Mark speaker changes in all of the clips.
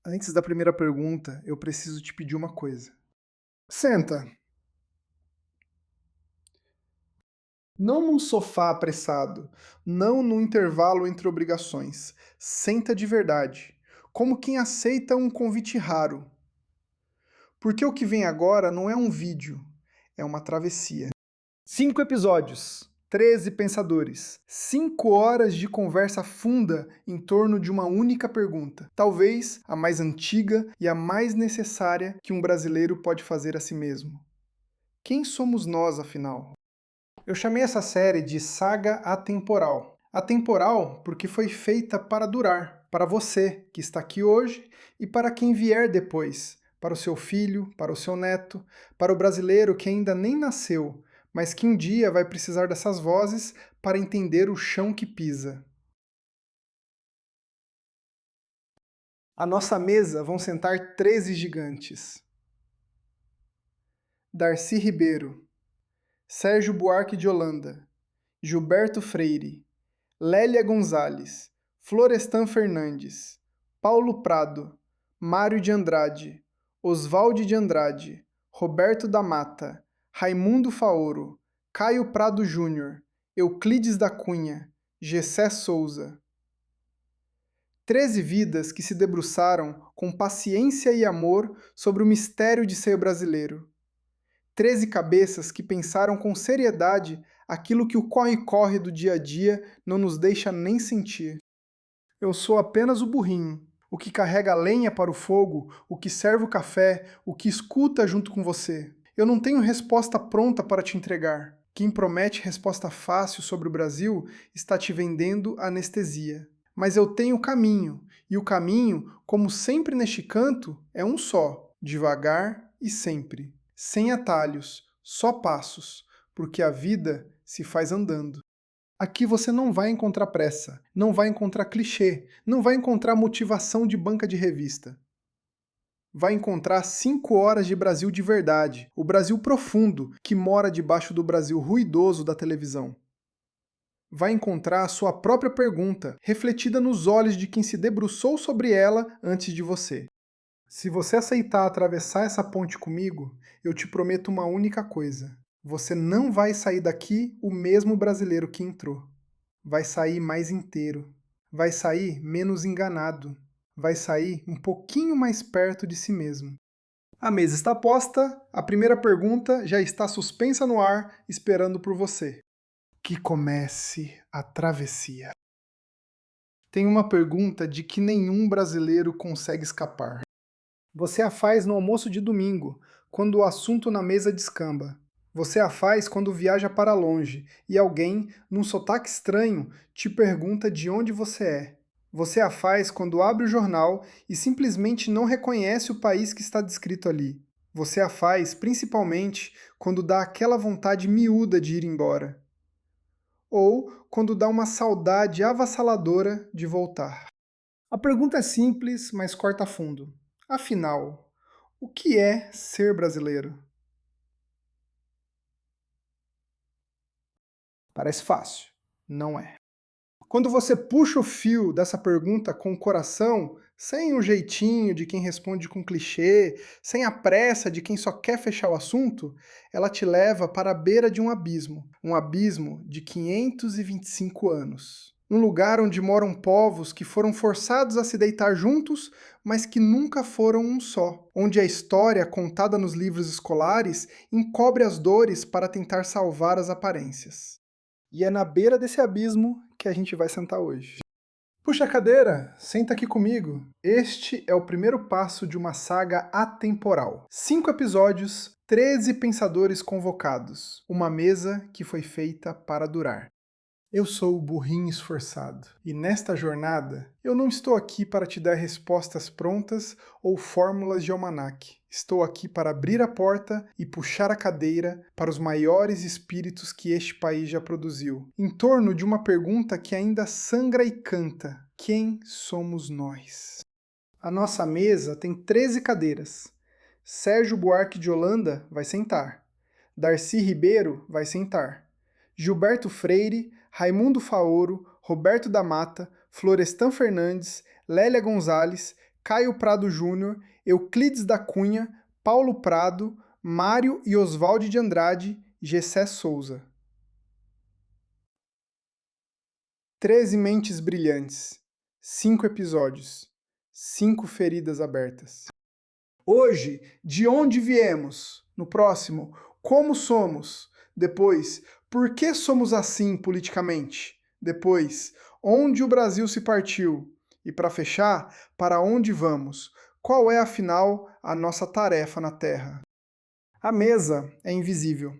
Speaker 1: Antes da primeira pergunta, eu preciso te pedir uma coisa. Senta. Não num sofá apressado, não no intervalo entre obrigações. Senta de verdade, como quem aceita um convite raro. Porque o que vem agora não é um vídeo, é uma travessia. 5 episódios, 13 pensadores, 5 horas de conversa funda em torno de uma única pergunta, talvez a mais antiga e a mais necessária que um brasileiro pode fazer a si mesmo. Quem somos nós, afinal? Eu chamei essa série de Saga Atemporal. Atemporal porque foi feita para durar, para você que está aqui hoje e para quem vier depois, para o seu filho, para o seu neto, para o brasileiro que ainda nem nasceu, mas que um dia vai precisar dessas vozes para entender o chão que pisa. À nossa mesa vão sentar 13 gigantes. Darcy Ribeiro, Sérgio Buarque de Holanda, Gilberto Freire, Lélia Gonzalez, Florestan Fernandes, Paulo Prado, Mário de Andrade, Oswaldo de Andrade, Roberto da Mata, Raimundo Faoro, Caio Prado Júnior, Euclides da Cunha, Gessé Souza. 13 vidas que se debruçaram com paciência e amor sobre o mistério de ser brasileiro. 13 cabeças que pensaram com seriedade aquilo que o corre-corre do dia a dia não nos deixa nem sentir. Eu sou apenas o burrinho, o que carrega a lenha para o fogo, o que serve o café, o que escuta junto com você. Eu não tenho resposta pronta para te entregar. Quem promete resposta fácil sobre o Brasil está te vendendo anestesia. Mas eu tenho caminho, e o caminho, como sempre neste canto, é um só, devagar e sempre. Sem atalhos, só passos, porque a vida se faz andando. Aqui você não vai encontrar pressa, não vai encontrar clichê, não vai encontrar motivação de banca de revista. Vai encontrar 5 horas de Brasil de verdade, o Brasil profundo, que mora debaixo do Brasil ruidoso da televisão. Vai encontrar a sua própria pergunta, refletida nos olhos de quem se debruçou sobre ela antes de você. Se você aceitar atravessar essa ponte comigo, eu te prometo uma única coisa. Você não vai sair daqui o mesmo brasileiro que entrou. Vai sair mais inteiro. Vai sair menos enganado. Vai sair um pouquinho mais perto de si mesmo. A mesa está posta, a primeira pergunta já está suspensa no ar, esperando por você. Que comece a travessia. Tem uma pergunta de que nenhum brasileiro consegue escapar. Você a faz no almoço de domingo, quando o assunto na mesa descamba. Você a faz quando viaja para longe e alguém, num sotaque estranho, te pergunta de onde você é. Você a faz quando abre o jornal e simplesmente não reconhece o país que está descrito ali. Você a faz principalmente quando dá aquela vontade miúda de ir embora. Ou quando dá uma saudade avassaladora de voltar. A pergunta é simples, mas corta fundo. Afinal, o que é ser brasileiro? Parece fácil. Não é. Quando você puxa o fio dessa pergunta com o coração, sem o jeitinho de quem responde com clichê, sem a pressa de quem só quer fechar o assunto, ela te leva para a beira de um abismo de 525 anos. Um lugar onde moram povos que foram forçados a se deitar juntos, mas que nunca foram um só. Onde a história contada nos livros escolares encobre as dores para tentar salvar as aparências. E é na beira desse abismo que a gente vai sentar hoje. Puxa a cadeira, senta aqui comigo. Este é o primeiro passo de uma saga atemporal. 5 episódios, 13 pensadores convocados. Uma mesa que foi feita para durar. Eu sou o burrinho esforçado, e nesta jornada eu não estou aqui para te dar respostas prontas ou fórmulas de almanaque. Estou aqui para abrir a porta e puxar a cadeira para os maiores espíritos que este país já produziu, em torno de uma pergunta que ainda sangra e canta: quem somos nós? A nossa mesa tem 13 cadeiras. Sérgio Buarque de Holanda vai sentar. Darcy Ribeiro vai sentar. Gilberto Freire, Raimundo Faoro, Roberto da Mata, Florestan Fernandes, Lélia Gonzalez, Caio Prado Júnior, Euclides da Cunha, Paulo Prado, Mário e Oswaldo de Andrade, Gessé Souza. 13 mentes brilhantes, 5 episódios, 5 feridas abertas. Hoje, de onde viemos? No próximo, como somos? Depois, por que somos assim politicamente? Depois, onde o Brasil se partiu? E para fechar, para onde vamos? Qual é, afinal, a nossa tarefa na Terra? A mesa é invisível.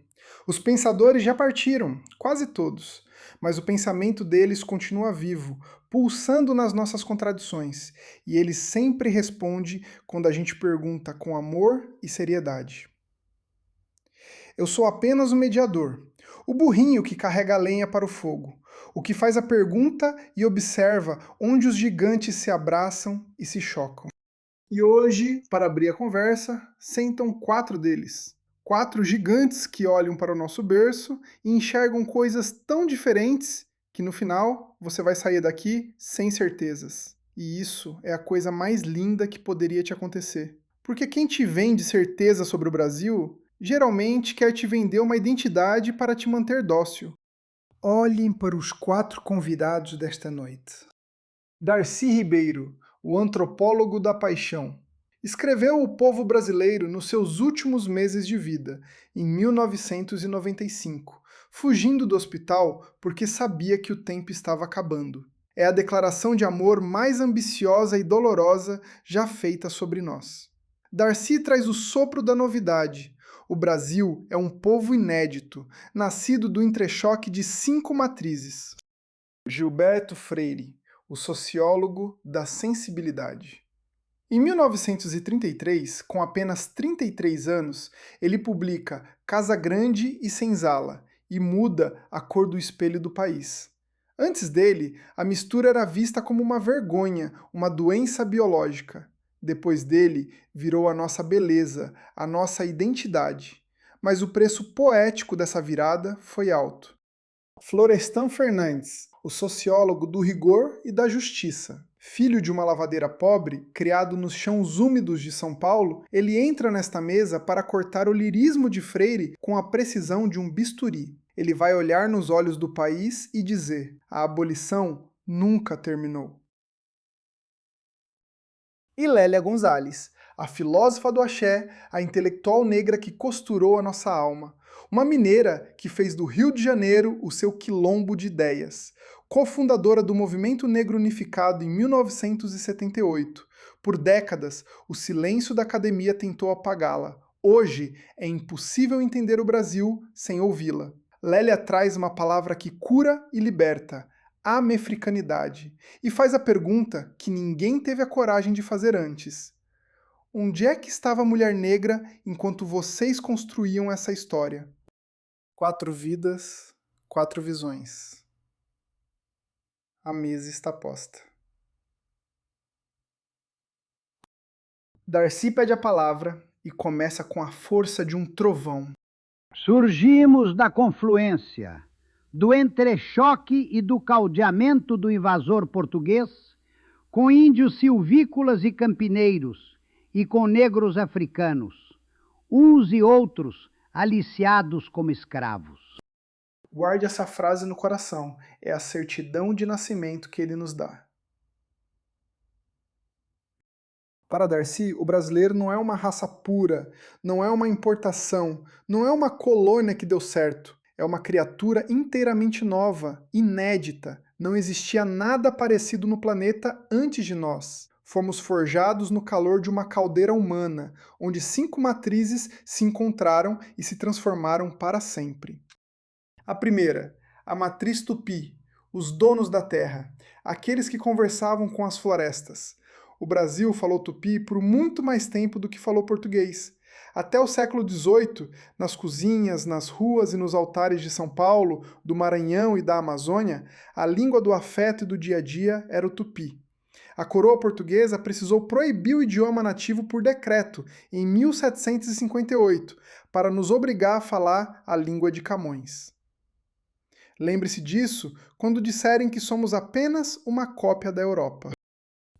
Speaker 1: Os pensadores já partiram, quase todos, mas o pensamento deles continua vivo, pulsando nas nossas contradições, e ele sempre responde quando a gente pergunta com amor e seriedade. Eu sou apenas o mediador, o burrinho que carrega a lenha para o fogo, o que faz a pergunta e observa onde os gigantes se abraçam e se chocam. E hoje, para abrir a conversa, sentam 4 deles. 4 gigantes que olham para o nosso berço e enxergam coisas tão diferentes que no final você vai sair daqui sem certezas. E isso é a coisa mais linda que poderia te acontecer. Porque quem te vende certeza sobre o Brasil, geralmente quer te vender uma identidade para te manter dócil. Olhem para os 4 convidados desta noite. Darcy Ribeiro, o antropólogo da paixão. Escreveu O Povo Brasileiro nos seus últimos meses de vida, em 1995, fugindo do hospital porque sabia que o tempo estava acabando. É a declaração de amor mais ambiciosa e dolorosa já feita sobre nós. Darcy traz o sopro da novidade. O Brasil é um povo inédito, nascido do entrechoque de 5 matrizes. Gilberto Freire, o sociólogo da sensibilidade. Em 1933, com apenas 33 anos, ele publica Casa Grande e Senzala e muda a cor do espelho do país. Antes dele, a mistura era vista como uma vergonha, uma doença biológica. Depois dele, virou a nossa beleza, a nossa identidade. Mas o preço poético dessa virada foi alto. Florestan Fernandes, o sociólogo do rigor e da justiça. Filho de uma lavadeira pobre, criado nos chãos úmidos de São Paulo, ele entra nesta mesa para cortar o lirismo de Freire com a precisão de um bisturi. Ele vai olhar nos olhos do país e dizer: a abolição nunca terminou. E Lélia Gonzalez, a filósofa do axé, a intelectual negra que costurou a nossa alma. Uma mineira que fez do Rio de Janeiro o seu quilombo de ideias. Cofundadora do Movimento Negro Unificado em 1978. Por décadas, o silêncio da academia tentou apagá-la. Hoje, é impossível entender o Brasil sem ouvi-la. Lélia traz uma palavra que cura e liberta: amefricanidade, e faz a pergunta que ninguém teve a coragem de fazer antes. Onde é que estava a mulher negra enquanto vocês construíam essa história? 4 vidas, 4 visões. A mesa está posta. Darcy pede a palavra e começa com a força de um trovão.
Speaker 2: Surgimos da confluência, do entrechoque e do caldeamento do invasor português, com índios silvícolas e campineiros, e com negros africanos, uns e outros aliciados como escravos.
Speaker 1: Guarde essa frase no coração, é a certidão de nascimento que ele nos dá. Para Darcy, o brasileiro não é uma raça pura, não é uma importação, não é uma colônia que deu certo. É uma criatura inteiramente nova, inédita. Não existia nada parecido no planeta antes de nós. Fomos forjados no calor de uma caldeira humana, onde 5 matrizes se encontraram e se transformaram para sempre. A primeira, a matriz Tupi, os donos da terra, aqueles que conversavam com as florestas. O Brasil falou tupi por muito mais tempo do que falou português. Até o século XVIII, nas cozinhas, nas ruas e nos altares de São Paulo, do Maranhão e da Amazônia, a língua do afeto e do dia a dia era o tupi. A coroa portuguesa precisou proibir o idioma nativo por decreto, em 1758, para nos obrigar a falar a língua de Camões. Lembre-se disso quando disserem que somos apenas uma cópia da Europa.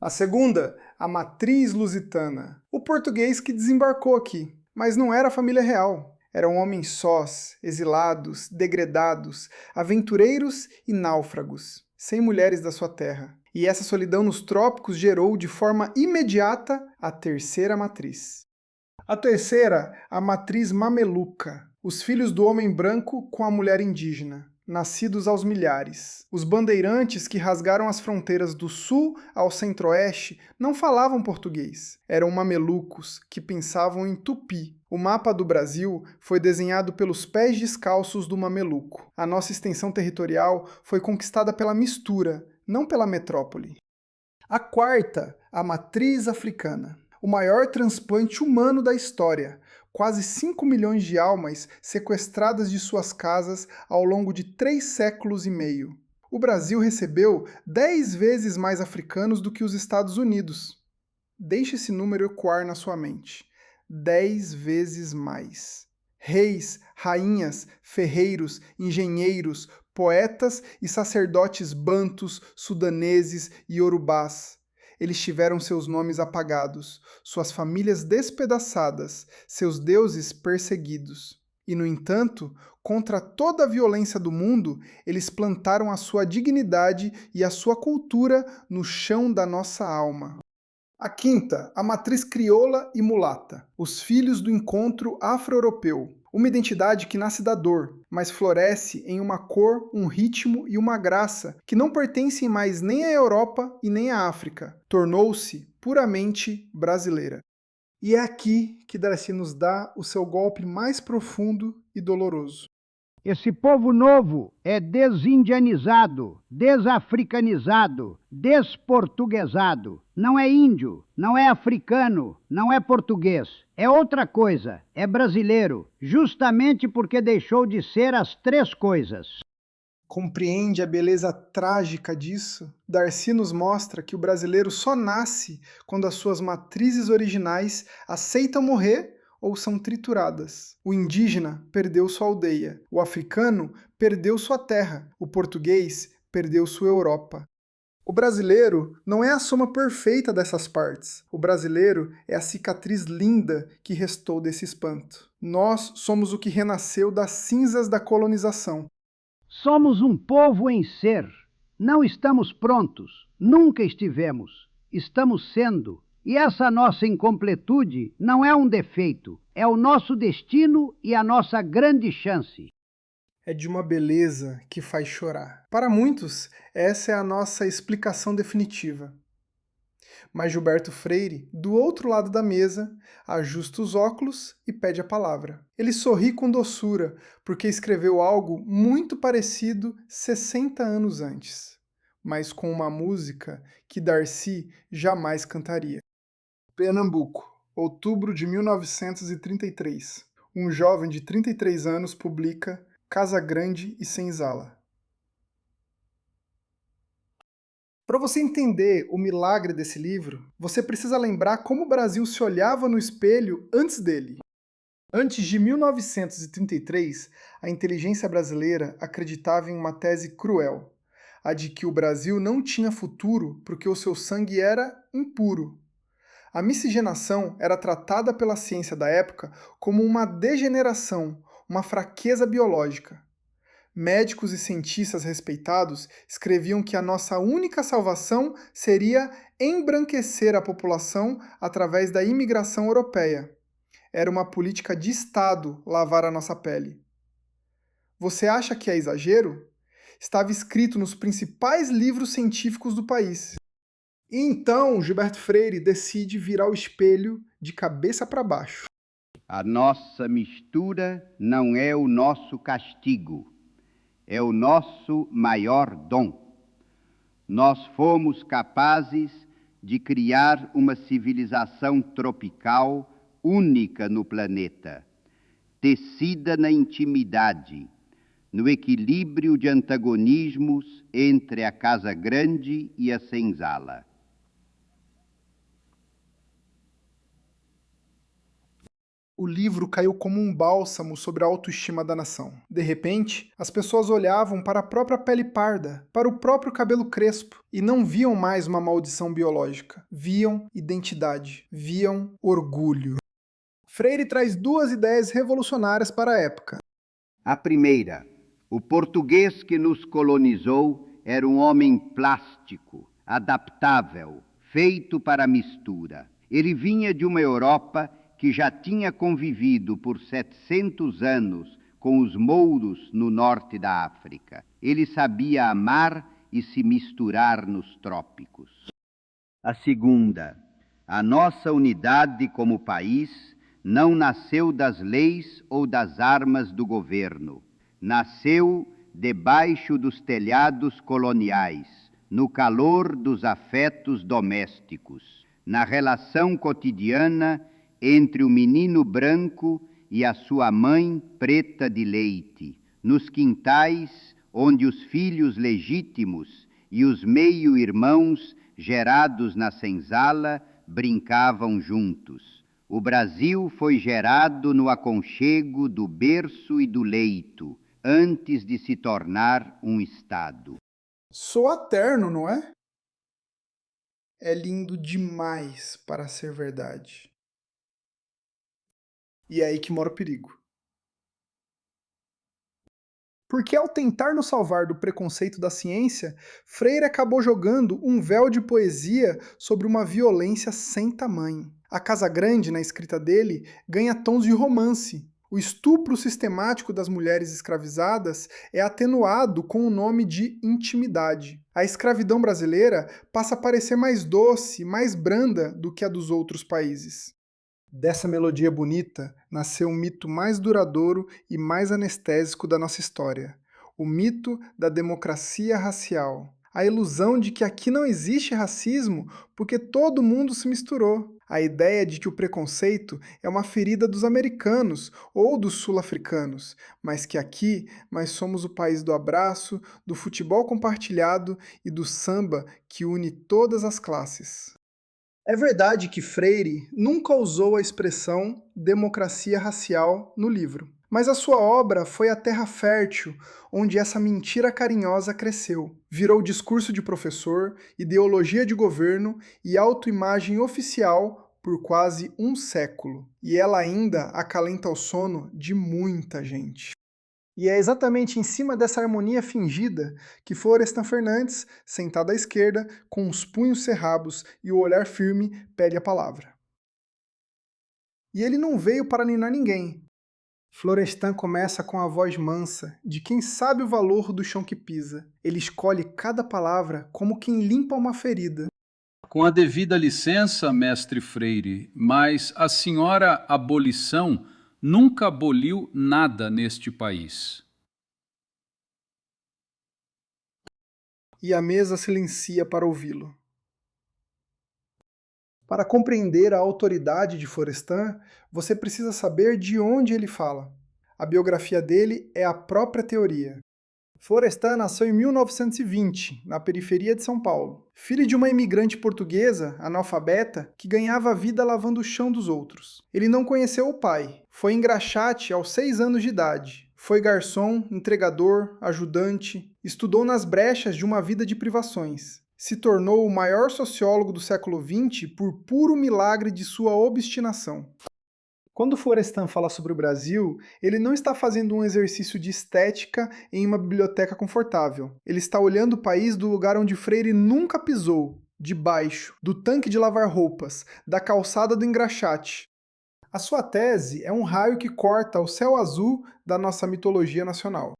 Speaker 1: A segunda, a matriz lusitana, o português que desembarcou aqui, mas não era a família real. Eram homens sós, exilados, degredados, aventureiros e náufragos, sem mulheres da sua terra. E essa solidão nos trópicos gerou de forma imediata a terceira matriz. A terceira, a matriz mameluca, os filhos do homem branco com a mulher indígena, nascidos aos milhares. Os bandeirantes que rasgaram as fronteiras do sul ao centro-oeste não falavam português. Eram mamelucos que pensavam em tupi. O mapa do Brasil foi desenhado pelos pés descalços do mameluco. A nossa extensão territorial foi conquistada pela mistura, não pela metrópole. A quarta, a matriz africana. O maior transplante humano da história. Quase 5 milhões de almas sequestradas de suas casas ao longo de 3 séculos e meio. O Brasil recebeu 10 vezes mais africanos do que os Estados Unidos. Deixe esse número ecoar na sua mente. 10 vezes mais. Reis, rainhas, ferreiros, engenheiros, poetas e sacerdotes bantus, sudaneses e iorubás. Eles tiveram seus nomes apagados, suas famílias despedaçadas, seus deuses perseguidos. E, no entanto, contra toda a violência do mundo, eles plantaram a sua dignidade e a sua cultura no chão da nossa alma. A quinta, a matriz crioula e mulata, os filhos do encontro afro-europeu. Uma identidade que nasce da dor, mas floresce em uma cor, um ritmo e uma graça que não pertencem mais nem à Europa e nem à África. Tornou-se puramente brasileira. E é aqui que Darcy nos dá o seu golpe mais profundo e doloroso.
Speaker 2: Esse povo novo é desindianizado, desafricanizado, desportuguesado. Não é índio, não é africano, não é português. É outra coisa, é brasileiro, justamente porque deixou de ser as 3 coisas.
Speaker 1: Compreende a beleza trágica disso? Darcy nos mostra que o brasileiro só nasce quando as suas matrizes originais aceitam morrer ou são trituradas. O indígena perdeu sua aldeia, o africano perdeu sua terra, o português perdeu sua Europa. O brasileiro não é a soma perfeita dessas partes. O brasileiro é a cicatriz linda que restou desse espanto. Nós somos o que renasceu das cinzas da colonização.
Speaker 2: Somos um povo em ser. Não estamos prontos, nunca estivemos. Estamos sendo. E essa nossa incompletude não é um defeito, é o nosso destino e a nossa grande chance.
Speaker 1: É de uma beleza que faz chorar. Para muitos, essa é a nossa explicação definitiva. Mas Gilberto Freire, do outro lado da mesa, ajusta os óculos e pede a palavra. Ele sorri com doçura, porque escreveu algo muito parecido 60 anos antes, mas com uma música que Darcy jamais cantaria. Pernambuco, outubro de 1933. Um jovem de 33 anos publica Casa Grande e Senzala. Para você entender o milagre desse livro, você precisa lembrar como o Brasil se olhava no espelho antes dele. Antes de 1933, a inteligência brasileira acreditava em uma tese cruel, a de que o Brasil não tinha futuro porque o seu sangue era impuro. A miscigenação era tratada pela ciência da época como uma degeneração, uma fraqueza biológica. Médicos e cientistas respeitados escreviam que a nossa única salvação seria embranquecer a população através da imigração europeia. Era uma política de Estado lavar a nossa pele. Você acha que é exagero? Estava escrito nos principais livros científicos do país. E então Gilberto Freire decide virar o espelho de cabeça para baixo.
Speaker 2: A nossa mistura não é o nosso castigo, é o nosso maior dom. Nós fomos capazes de criar uma civilização tropical única no planeta, tecida na intimidade, no equilíbrio de antagonismos entre a Casa Grande e a Senzala.
Speaker 1: O livro caiu como um bálsamo sobre a autoestima da nação. De repente, as pessoas olhavam para a própria pele parda, para o próprio cabelo crespo, e não viam mais uma maldição biológica. Viam identidade, viam orgulho. Freire traz duas ideias revolucionárias para a época.
Speaker 2: A primeira, o português que nos colonizou era um homem plástico, adaptável, feito para a mistura. Ele vinha de uma Europa que já tinha convivido por 700 anos com os mouros no norte da África. Ele sabia amar e se misturar nos trópicos. A segunda, a nossa unidade como país não nasceu das leis ou das armas do governo. Nasceu debaixo dos telhados coloniais, no calor dos afetos domésticos, na relação cotidiana entre o menino branco e a sua mãe preta de leite, nos quintais onde os filhos legítimos e os meio-irmãos gerados na senzala brincavam juntos. O Brasil foi gerado no aconchego do berço e do leito, antes de se tornar um Estado.
Speaker 1: Soa terno, não é? É lindo demais para ser verdade. E é aí que mora o perigo. Porque ao tentar nos salvar do preconceito da ciência, Freire acabou jogando um véu de poesia sobre uma violência sem tamanho. A Casa Grande, na escrita dele, ganha tons de romance. O estupro sistemático das mulheres escravizadas é atenuado com o nome de intimidade. A escravidão brasileira passa a parecer mais doce, mais branda do que a dos outros países. Dessa melodia bonita nasceu o mito mais duradouro e mais anestésico da nossa história, o mito da democracia racial. A ilusão de que aqui não existe racismo porque todo mundo se misturou. A ideia de que o preconceito é uma ferida dos americanos ou dos sul-africanos, mas que aqui nós somos o país do abraço, do futebol compartilhado e do samba que une todas as classes. É verdade que Freire nunca usou a expressão democracia racial no livro, mas a sua obra foi a terra fértil onde essa mentira carinhosa cresceu. Virou discurso de professor, ideologia de governo e autoimagem oficial por quase um século. E ela ainda acalenta o sono de muita gente. E é exatamente em cima dessa harmonia fingida que Florestan Fernandes, sentado à esquerda, com os punhos cerrados e o olhar firme, pede a palavra. E ele não veio para ninar ninguém. Florestan começa com a voz mansa, de quem sabe o valor do chão que pisa. Ele escolhe cada palavra como quem limpa uma ferida.
Speaker 3: Com a devida licença, mestre Freire, mas a senhora abolição nunca aboliu nada neste país.
Speaker 1: E a mesa silencia para ouvi-lo. Para compreender a autoridade de Florestan, você precisa saber de onde ele fala. A biografia dele é a própria teoria. Florestan nasceu em 1920, na periferia de São Paulo. Filho de uma imigrante portuguesa, analfabeta, que ganhava a vida lavando o chão dos outros. Ele não conheceu o pai. Foi engraxate aos 6 anos de idade. Foi garçom, entregador, ajudante. Estudou nas brechas de uma vida de privações. Se tornou o maior sociólogo do século XX por puro milagre de sua obstinação. Quando Florestan fala sobre o Brasil, ele não está fazendo um exercício de estética em uma biblioteca confortável. Ele está olhando o país do lugar onde Freire nunca pisou, de baixo, do tanque de lavar roupas, da calçada do engraxate. A sua tese é um raio que corta o céu azul da nossa mitologia nacional.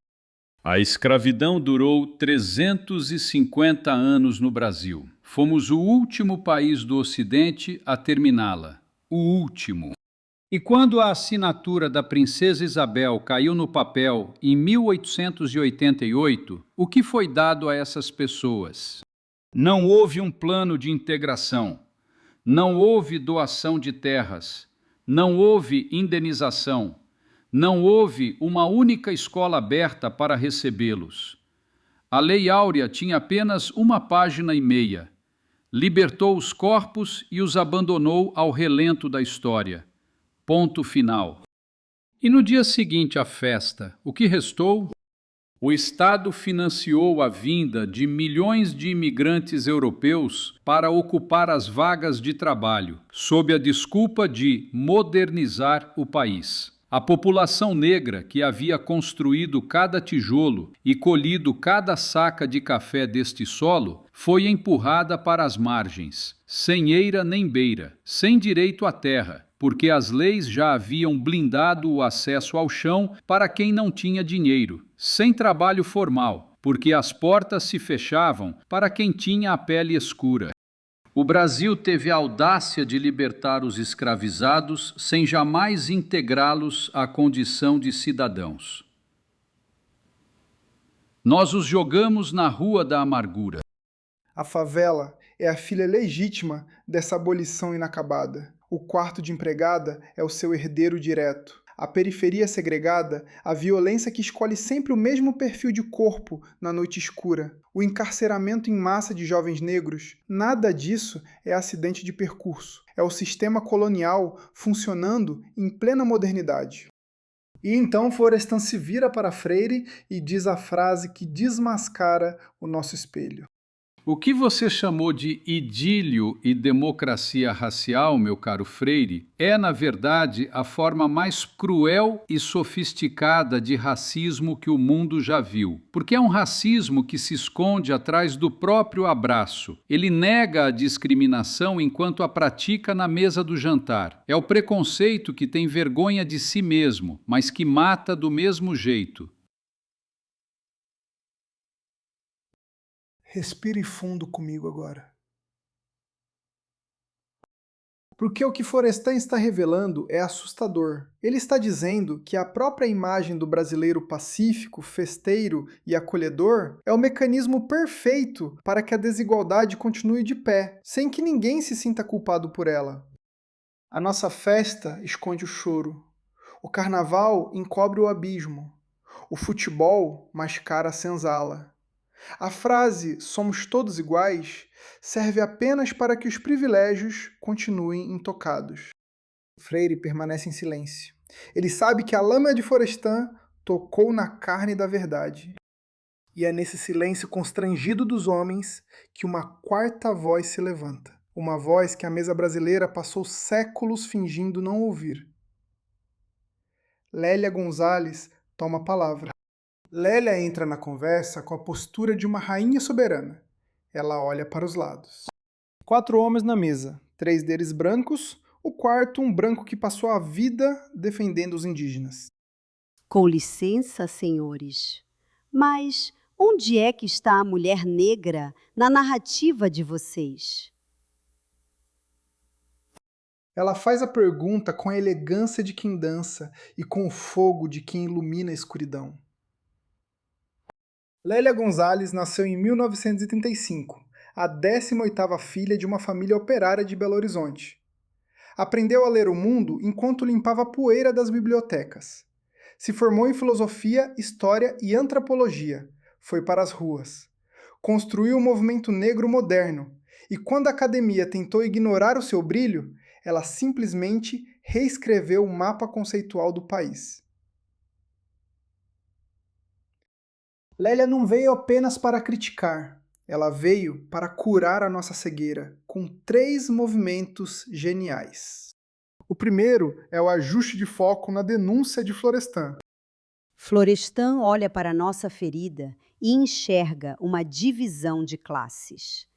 Speaker 3: A escravidão durou 350 anos no Brasil. Fomos o último país do Ocidente a terminá-la. O último. E quando a assinatura da Princesa Isabel caiu no papel em 1888, o que foi dado a essas pessoas? Não houve um plano de integração, não houve doação de terras, não houve indenização, não houve uma única escola aberta para recebê-los. A Lei Áurea tinha apenas 1,5 páginas. Libertou os corpos e os abandonou ao relento da história. Ponto final. E no dia seguinte à festa, o que restou? O Estado financiou a vinda de milhões de imigrantes europeus para ocupar as vagas de trabalho, sob a desculpa de modernizar o país. A população negra, que havia construído cada tijolo e colhido cada saca de café deste solo, foi empurrada para as margens, sem eira nem beira, sem direito à terra, porque as leis já haviam blindado o acesso ao chão para quem não tinha dinheiro, sem trabalho formal, porque as portas se fechavam para quem tinha a pele escura. O Brasil teve a audácia de libertar os escravizados sem jamais integrá-los à condição de cidadãos. Nós os jogamos na rua da amargura.
Speaker 1: A favela é a filha legítima dessa abolição inacabada. O quarto de empregada é o seu herdeiro direto. A periferia segregada, a violência que escolhe sempre o mesmo perfil de corpo na noite escura. O encarceramento em massa de jovens negros, nada disso é acidente de percurso. É o sistema colonial funcionando em plena modernidade. E então Florestan se vira para Freire e diz a frase que desmascara o nosso espelho.
Speaker 3: O que você chamou de idílio e democracia racial, meu caro Freire, é, na verdade, a forma mais cruel e sofisticada de racismo que o mundo já viu. Porque é um racismo que se esconde atrás do próprio abraço. Ele nega a discriminação enquanto a pratica na mesa do jantar. É o preconceito que tem vergonha de si mesmo, mas que mata do mesmo jeito.
Speaker 1: Respire fundo comigo agora. Porque o que Florestan está revelando é assustador. Ele está dizendo que a própria imagem do brasileiro pacífico, festeiro e acolhedor é o mecanismo perfeito para que a desigualdade continue de pé, sem que ninguém se sinta culpado por ela. A nossa festa esconde o choro. O carnaval encobre o abismo. O futebol mascara a senzala. A frase "somos todos iguais" serve apenas para que os privilégios continuem intocados. Freire permanece em silêncio. Ele sabe que a lâmina de Florestan tocou na carne da verdade. E é nesse silêncio constrangido dos homens que uma quarta voz se levanta. Uma voz que a mesa brasileira passou séculos fingindo não ouvir. Lélia Gonzalez toma a palavra. Lélia entra na conversa com a postura de uma rainha soberana. Ela olha para os lados. 4 homens na mesa, 3 deles brancos, o quarto um branco que passou a vida defendendo os indígenas.
Speaker 4: Com licença, senhores, mas onde é que está a mulher negra na narrativa de vocês?
Speaker 1: Ela faz a pergunta com a elegância de quem dança e com o fogo de quem ilumina a escuridão. Lélia Gonzalez nasceu em 1935, a 18ª filha de uma família operária de Belo Horizonte. Aprendeu a ler o mundo enquanto limpava a poeira das bibliotecas. Se formou em filosofia, história e antropologia. Foi para as ruas. Construiu o movimento negro moderno, e quando a academia tentou ignorar o seu brilho, ela simplesmente reescreveu o mapa conceitual do país. Lélia não veio apenas para criticar, ela veio para curar a nossa cegueira, com 3 movimentos geniais. O primeiro é o ajuste de foco na denúncia de Florestan.
Speaker 4: Florestan olha para a nossa ferida e enxerga uma divisão de classes.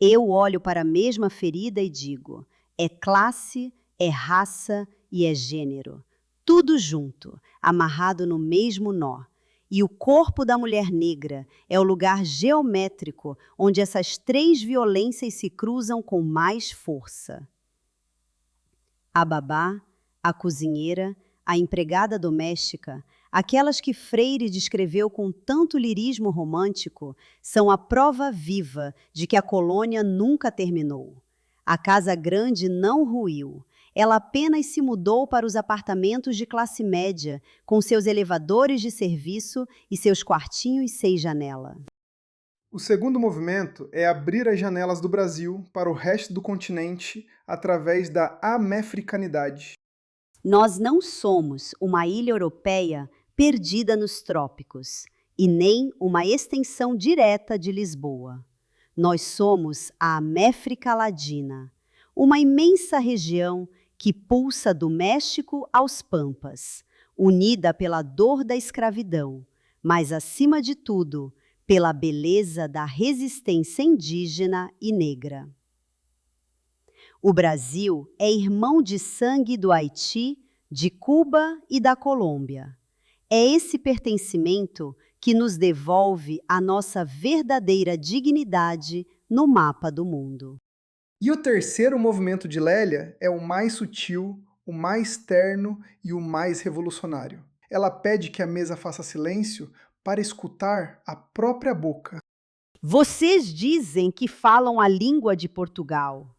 Speaker 4: Eu olho para a mesma ferida e digo: é classe, é raça e é gênero. Tudo junto, amarrado no mesmo nó. E o corpo da mulher negra é o lugar geométrico onde essas 3 violências se cruzam com mais força. A babá, a cozinheira, a empregada doméstica, aquelas que Freire descreveu com tanto lirismo romântico, são a prova viva de que a colônia nunca terminou. A casa grande não ruiu. Ela apenas se mudou para os apartamentos de classe média, com seus elevadores de serviço e seus quartinhos 6 janelas.
Speaker 1: O segundo movimento é abrir as janelas do Brasil para o resto do continente através da amefricanidade.
Speaker 4: Nós não somos uma ilha europeia perdida nos trópicos e nem uma extensão direta de Lisboa. Nós somos a América Latina, uma imensa região que pulsa do México aos Pampas, unida pela dor da escravidão, mas, acima de tudo, pela beleza da resistência indígena e negra. O Brasil é irmão de sangue do Haiti, de Cuba e da Colômbia. É esse pertencimento que nos devolve a nossa verdadeira dignidade no mapa do mundo.
Speaker 1: E o terceiro movimento de Lélia é o mais sutil, o mais terno e o mais revolucionário. Ela pede que a mesa faça silêncio para escutar a própria boca.
Speaker 4: Vocês dizem que falam a língua de Portugal,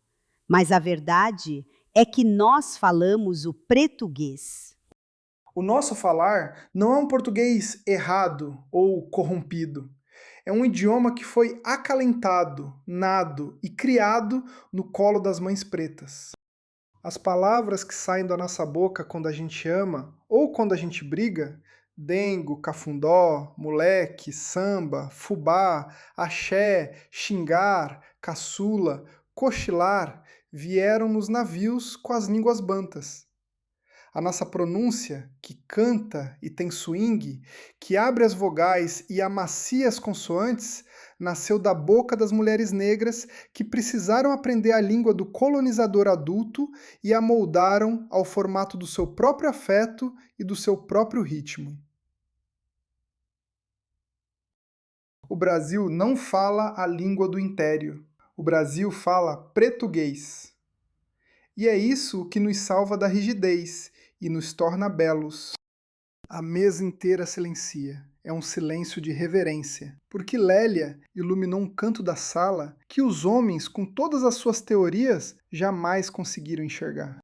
Speaker 4: mas a verdade é que nós falamos o pretuguês.
Speaker 1: O nosso falar não é um português errado ou corrompido. É um idioma que foi acalentado, nado e criado no colo das mães pretas. As palavras que saem da nossa boca quando a gente ama ou quando a gente briga, dengo, cafundó, moleque, samba, fubá, axé, xingar, caçula, cochilar, vieram nos navios com as línguas bantas. A nossa pronúncia, que canta e tem swing, que abre as vogais e amacia as consoantes, nasceu da boca das mulheres negras que precisaram aprender a língua do colonizador adulto e a moldaram ao formato do seu próprio afeto e do seu próprio ritmo. O Brasil não fala a língua do império. O Brasil fala pretuguês. E é isso que nos salva da rigidez e nos torna belos. A mesa inteira silencia. É um silêncio de reverência, porque Lélia iluminou um canto da sala que os homens, com todas as suas teorias, jamais conseguiram enxergar.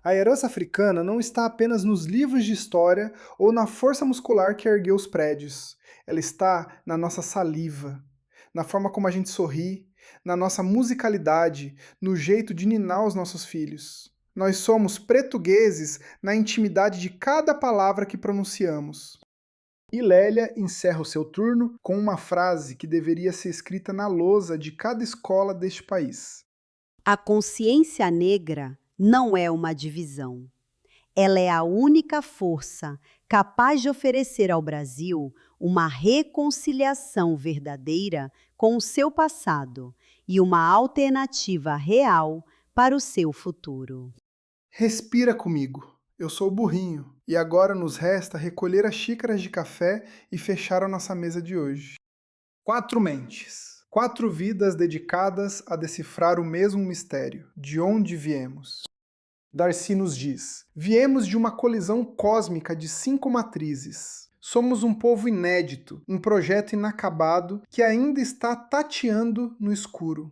Speaker 1: A herança africana não está apenas nos livros de história ou na força muscular que ergueu os prédios. Ela está na nossa saliva, na forma como a gente sorri, na nossa musicalidade, no jeito de ninar os nossos filhos. Nós somos pretugueses na intimidade de cada palavra que pronunciamos. E Lélia encerra o seu turno com uma frase que deveria ser escrita na lousa de cada escola deste país.
Speaker 4: A consciência negra não é uma divisão. Ela é a única força capaz de oferecer ao Brasil uma reconciliação verdadeira com o seu passado e uma alternativa real para o seu futuro.
Speaker 1: Respira comigo. Eu sou o burrinho, e agora nos resta recolher as xícaras de café e fechar a nossa mesa de hoje. 4 mentes, 4 vidas dedicadas a decifrar o mesmo mistério, de onde viemos. Darcy nos diz: viemos de uma colisão cósmica de 5 matrizes. Somos um povo inédito, um projeto inacabado que ainda está tateando no escuro.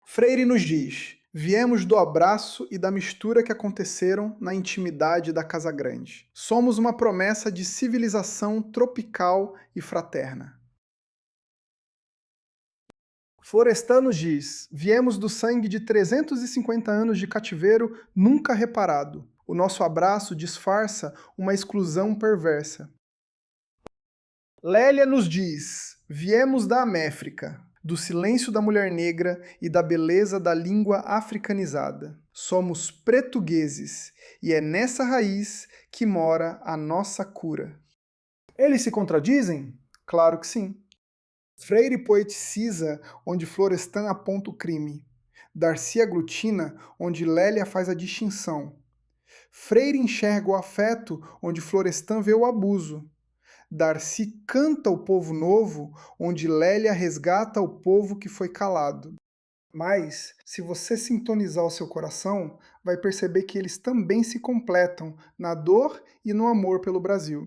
Speaker 1: Freire nos diz: viemos do abraço e da mistura que aconteceram na intimidade da Casa Grande. Somos uma promessa de civilização tropical e fraterna. Florestan nos diz: viemos do sangue de 350 anos de cativeiro nunca reparado. O nosso abraço disfarça uma exclusão perversa. Lélia nos diz: viemos da Améfrica, do silêncio da mulher negra e da beleza da língua africanizada. Somos pretugueses, e é nessa raiz que mora a nossa cura. Eles se contradizem? Claro que sim. Freire poeticiza onde Florestan aponta o crime. Darcy aglutina onde Lélia faz a distinção. Freire enxerga o afeto onde Florestan vê o abuso. Darcy canta o povo novo, onde Lélia resgata o povo que foi calado. Mas, se você sintonizar o seu coração, vai perceber que eles também se completam na dor e no amor pelo Brasil.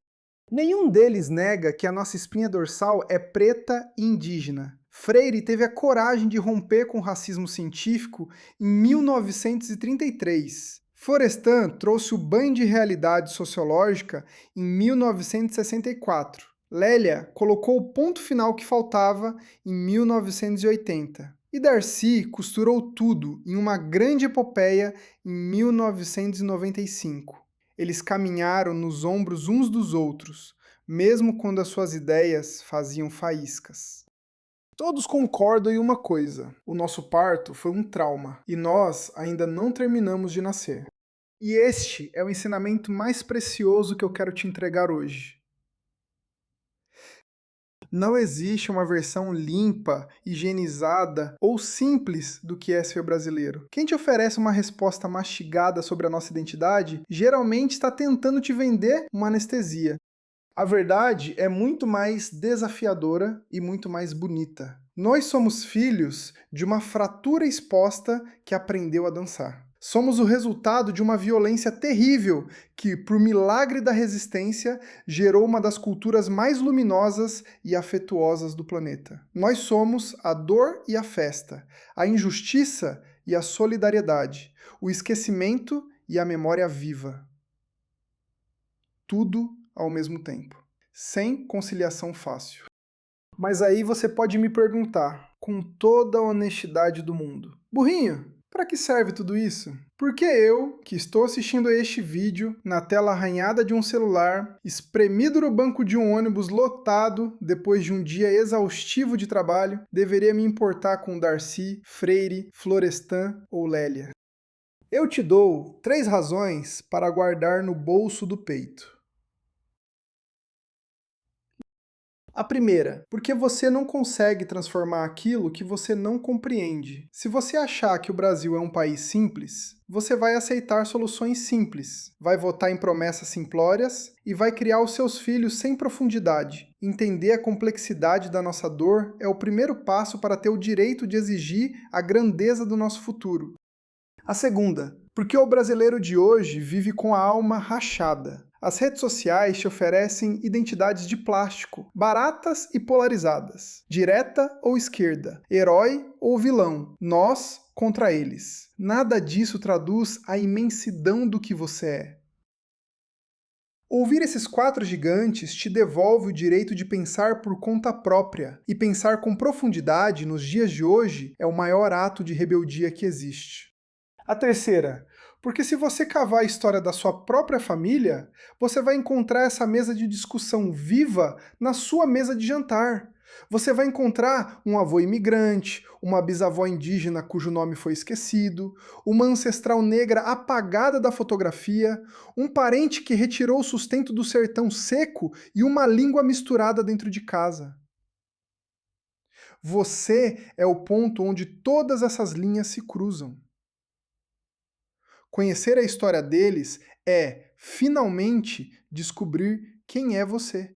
Speaker 1: Nenhum deles nega que a nossa espinha dorsal é preta e indígena. Freire teve a coragem de romper com o racismo científico em 1933. Florestan trouxe o banho de realidade sociológica em 1964. Lélia colocou o ponto final que faltava em 1980. E Darcy costurou tudo em uma grande epopeia em 1995. Eles caminharam nos ombros uns dos outros, mesmo quando as suas ideias faziam faíscas. Todos concordam em uma coisa: o nosso parto foi um trauma e nós ainda não terminamos de nascer. E este é o ensinamento mais precioso que eu quero te entregar hoje. Não existe uma versão limpa, higienizada ou simples do que é ser brasileiro. Quem te oferece uma resposta mastigada sobre a nossa identidade geralmente está tentando te vender uma anestesia. A verdade é muito mais desafiadora e muito mais bonita. Nós somos filhos de uma fratura exposta que aprendeu a dançar. Somos o resultado de uma violência terrível que, por milagre da resistência, gerou uma das culturas mais luminosas e afetuosas do planeta. Nós somos a dor e a festa, a injustiça e a solidariedade, o esquecimento e a memória viva. Tudo ao mesmo tempo, sem conciliação fácil. Mas aí você pode me perguntar, com toda a honestidade do mundo: burrinho, para que serve tudo isso? Porque eu, que estou assistindo a este vídeo na tela arranhada de um celular, espremido no banco de um ônibus lotado depois de um dia exaustivo de trabalho, deveria me importar com Darcy, Freire, Florestan ou Lélia? Eu te dou 3 razões para guardar no bolso do peito. A primeira, porque você não consegue transformar aquilo que você não compreende. Se você achar que o Brasil é um país simples, você vai aceitar soluções simples, vai votar em promessas simplórias e vai criar os seus filhos sem profundidade. Entender a complexidade da nossa dor é o primeiro passo para ter o direito de exigir a grandeza do nosso futuro. A segunda, porque o brasileiro de hoje vive com a alma rachada. As redes sociais te oferecem identidades de plástico, baratas e polarizadas, direta ou esquerda, herói ou vilão, nós contra eles. Nada disso traduz a imensidão do que você é. Ouvir esses 4 gigantes te devolve o direito de pensar por conta própria, e pensar com profundidade nos dias de hoje é o maior ato de rebeldia que existe. A terceira, porque se você cavar a história da sua própria família, você vai encontrar essa mesa de discussão viva na sua mesa de jantar. Você vai encontrar um avô imigrante, uma bisavó indígena cujo nome foi esquecido, uma ancestral negra apagada da fotografia, um parente que retirou o sustento do sertão seco e uma língua misturada dentro de casa. Você é o ponto onde todas essas linhas se cruzam. Conhecer a história deles é, finalmente, descobrir quem é você.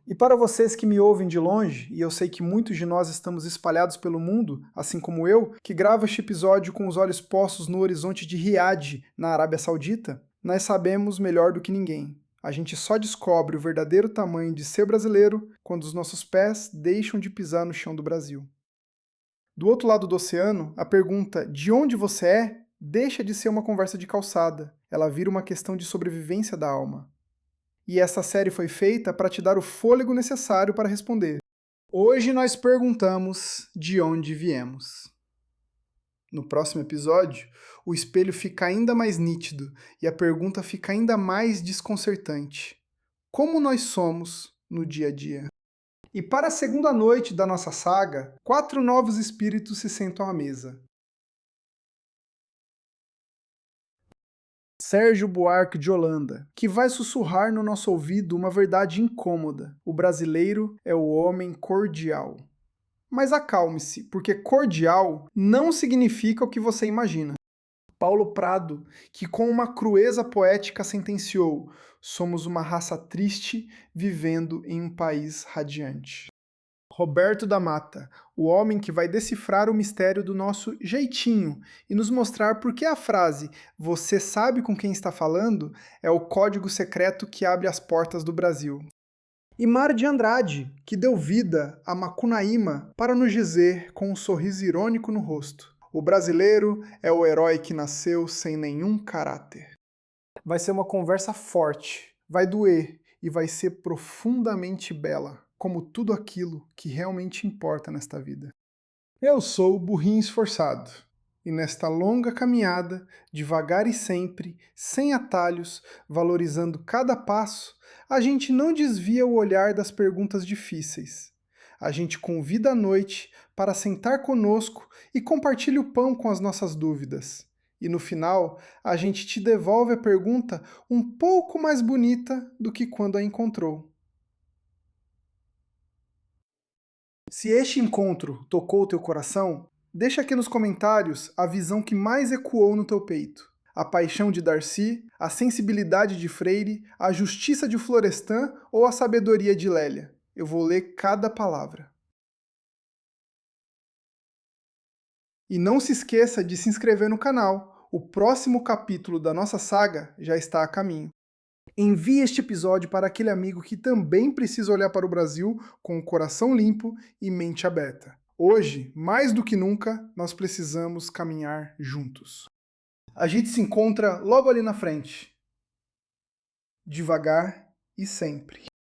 Speaker 1: E para vocês que me ouvem de longe, e eu sei que muitos de nós estamos espalhados pelo mundo, assim como eu, que gravo este episódio com os olhos postos no horizonte de Riad, na Arábia Saudita, nós sabemos melhor do que ninguém. A gente só descobre o verdadeiro tamanho de ser brasileiro quando os nossos pés deixam de pisar no chão do Brasil. Do outro lado do oceano, a pergunta "de onde você é?" deixa de ser uma conversa de calçada, ela vira uma questão de sobrevivência da alma. E essa série foi feita para te dar o fôlego necessário para responder. Hoje nós perguntamos de onde viemos. No próximo episódio, o espelho fica ainda mais nítido e a pergunta fica ainda mais desconcertante. Como nós somos no dia a dia? E para a segunda noite da nossa saga, 4 novos espíritos se sentam à mesa. Sérgio Buarque de Holanda, que vai sussurrar no nosso ouvido uma verdade incômoda: o brasileiro é o homem cordial. Mas acalme-se, porque cordial não significa o que você imagina. Paulo Prado, que com uma crueza poética sentenciou: somos uma raça triste vivendo em um país radiante. Roberto da Mata, o homem que vai decifrar o mistério do nosso jeitinho e nos mostrar por que a frase "você sabe com quem está falando" é o código secreto que abre as portas do Brasil. E Mário de Andrade, que deu vida a Macunaíma para nos dizer com um sorriso irônico no rosto: o brasileiro é o herói que nasceu sem nenhum caráter. Vai ser uma conversa forte, vai doer e vai ser profundamente bela, como tudo aquilo que realmente importa nesta vida. Eu sou o burrinho esforçado. E nesta longa caminhada, devagar e sempre, sem atalhos, valorizando cada passo, a gente não desvia o olhar das perguntas difíceis. A gente convida a noite para sentar conosco e compartilha o pão com as nossas dúvidas. E no final, a gente te devolve a pergunta um pouco mais bonita do que quando a encontrou. Se este encontro tocou o teu coração, deixa aqui nos comentários a visão que mais ecoou no teu peito. A paixão de Darcy, a sensibilidade de Freire, a justiça de Florestan ou a sabedoria de Lélia. Eu vou ler cada palavra. E não se esqueça de se inscrever no canal. O próximo capítulo da nossa saga já está a caminho. Envie este episódio para aquele amigo que também precisa olhar para o Brasil com o coração limpo e mente aberta. Hoje, mais do que nunca, nós precisamos caminhar juntos. A gente se encontra logo ali na frente. Devagar e sempre.